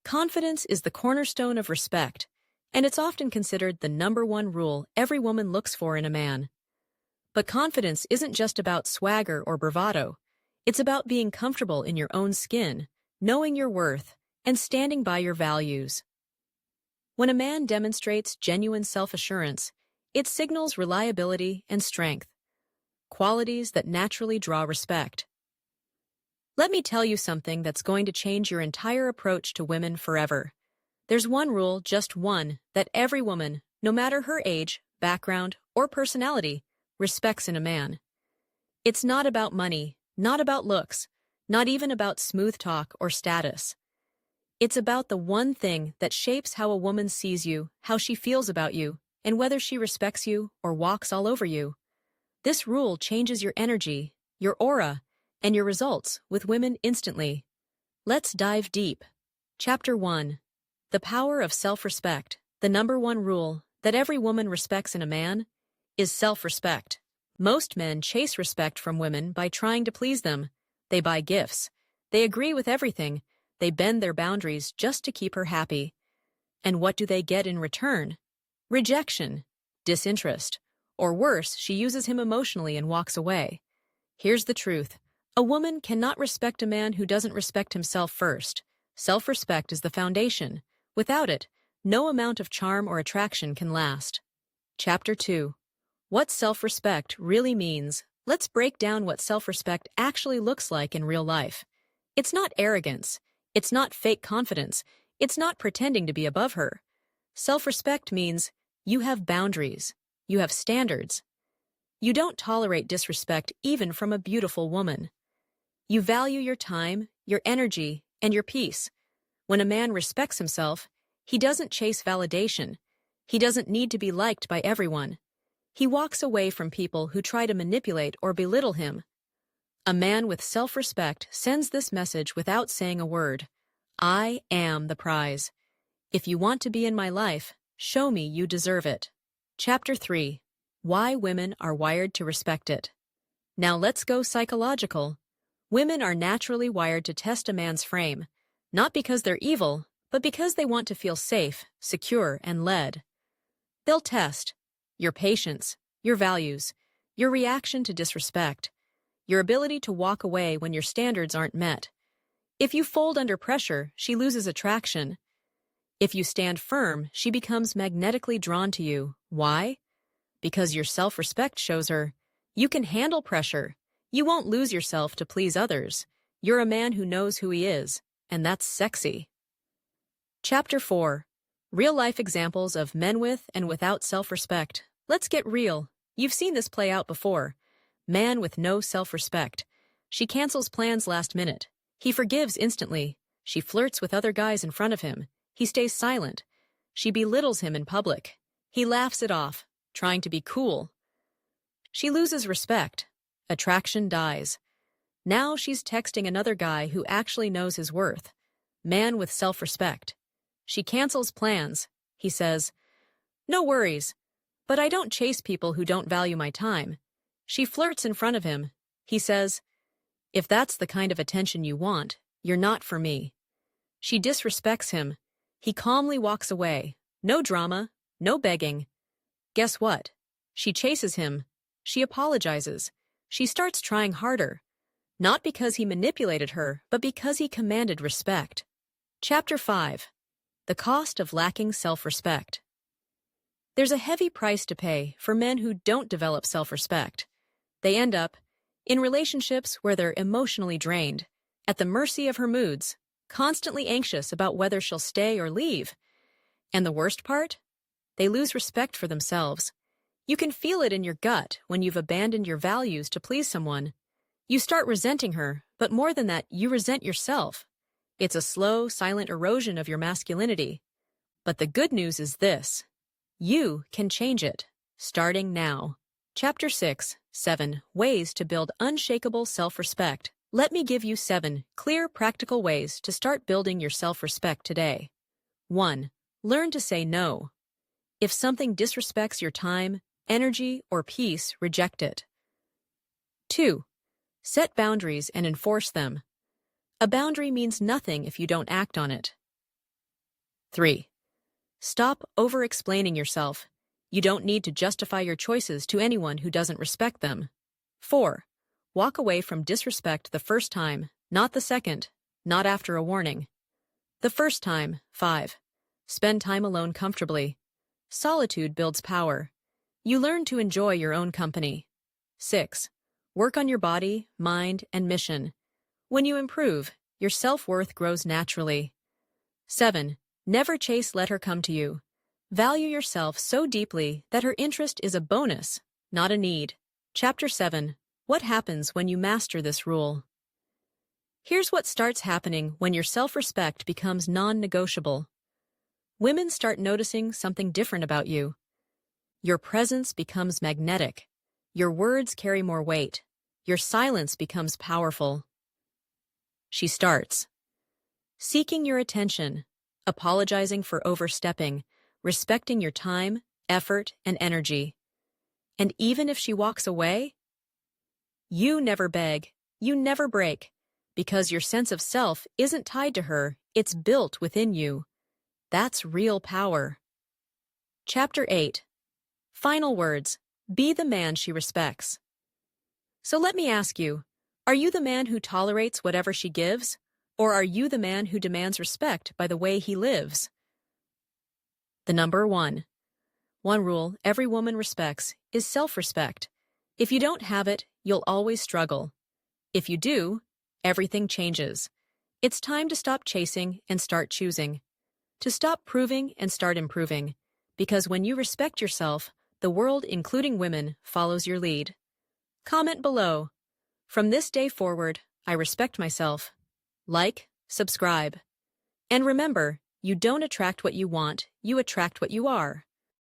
Confidence is the cornerstone of respect, and it's often considered the number one rule every woman looks for in a man. But confidence isn't just about swagger or bravado. It's about being comfortable in your own skin, knowing your worth, and standing by your values. When a man demonstrates genuine self-assurance, it signals reliability and strength, qualities that naturally draw respect. Let me tell you something that's going to change your entire approach to women forever. There's one rule, just one, that every woman, no matter her age, background, or personality, respects in a man. It's not about money, not about looks, not even about smooth talk or status. It's about the one thing that shapes how a woman sees you, how she feels about you, and whether she respects you or walks all over you. This rule changes your energy, your aura, and your results with women instantly. Let's dive deep. Chapter 1. The power of self-respect. The number one rule that every woman respects in a man is self-respect. Most men chase respect from women by trying to please them. They buy gifts. They agree with everything. They bend their boundaries just to keep her happy. And what do they get in return? Rejection, disinterest, or worse, she uses him emotionally and walks away. Here's the truth. A woman cannot respect a man who doesn't respect himself first. Self-respect is the foundation. Without it, no amount of charm or attraction can last. Chapter 2. What self-respect really means. Let's break down what self-respect actually looks like in real life. It's not arrogance. It's not fake confidence. It's not pretending to be above her. Self-respect means you have boundaries. You have standards. You don't tolerate disrespect even from a beautiful woman. You value your time, your energy, and your peace. When a man respects himself, he doesn't chase validation. He doesn't need to be liked by everyone. He walks away from people who try to manipulate or belittle him. A man with self-respect sends this message without saying a word. I am the prize. If you want to be in my life, show me you deserve it. Chapter 3. Why women are wired to respect it. Now let's go psychological. Women are naturally wired to test a man's frame, not because they're evil, but because they want to feel safe, secure, and led. They'll test your patience, your values, your reaction to disrespect, your ability to walk away when your standards aren't met. If you fold under pressure, she loses attraction. If you stand firm, she becomes magnetically drawn to you. Why? Because your self-respect shows her you can handle pressure. You won't lose yourself to please others. You're a man who knows who he is, and that's sexy. Chapter 4. Real-life examples of men with and without self-respect. Let's get real. You've seen this play out before. Man with no self-respect. She cancels plans last minute. He forgives instantly. She flirts with other guys in front of him. He stays silent. She belittles him in public. He laughs it off, trying to be cool. She loses respect. Attraction dies. Now she's texting another guy who actually knows his worth. Man with self-respect. She cancels plans. He says, "No worries, but I don't chase people who don't value my time." She flirts in front of him. He says, "If that's the kind of attention you want, you're not for me." She disrespects him. He calmly walks away. No drama, no begging. Guess what? She chases him. She apologizes. She starts trying harder. Not because he manipulated her, but because he commanded respect. Chapter 5. The cost of lacking self-respect. There's a heavy price to pay for men who don't develop self-respect. They end up in relationships where they're emotionally drained, at the mercy of her moods, constantly anxious about whether she'll stay or leave. And the worst part? They lose respect for themselves. You can feel it in your gut when you've abandoned your values to please someone. You start resenting her, but more than that, you resent yourself. It's a slow, silent erosion of your masculinity. But the good news is this. You can change it, starting now. Chapter 6, 7 Ways to Build Unshakable Self-Respect. Let me give you 7 clear, practical ways to start building your self-respect today. 1. Learn to say no. If something disrespects your time, energy, or peace, reject it. 2. Set boundaries and enforce them. A boundary means nothing if you don't act on it. 3. Stop over-explaining yourself. You don't need to justify your choices to anyone who doesn't respect them. 4. Walk away from disrespect the first time, not the second, not after a warning. The first time. 5. Spend time alone comfortably. Solitude builds power. You learn to enjoy your own company. 6. Work on your body, mind, and mission. When you improve, your self-worth grows naturally. 7. Never chase, let her come to you. Value yourself so deeply that her interest is a bonus, not a need. Chapter 7. What happens when you master this rule? Here's what starts happening when your self-respect becomes non-negotiable. Women start noticing something different about you. Your presence becomes magnetic. Your words carry more weight. Your silence becomes powerful. She starts seeking your attention, apologizing for overstepping, respecting your time, effort, and energy. And even if she walks away, you never beg, you never break, because your sense of self isn't tied to her, it's built within you. That's real power. Chapter 8. Final words. Be the man she respects. So let me ask you, are you the man who tolerates whatever she gives? Or are you the man who demands respect by the way he lives? The number 1. One rule every woman respects is self-respect. If you don't have it, you'll always struggle. If you do, everything changes. It's time to stop chasing and start choosing. To stop proving and start improving. Because when you respect yourself, the world, including women, follows your lead. Comment below. From this day forward, I respect myself. Like, subscribe. And remember, you don't attract what you want, you attract what you are.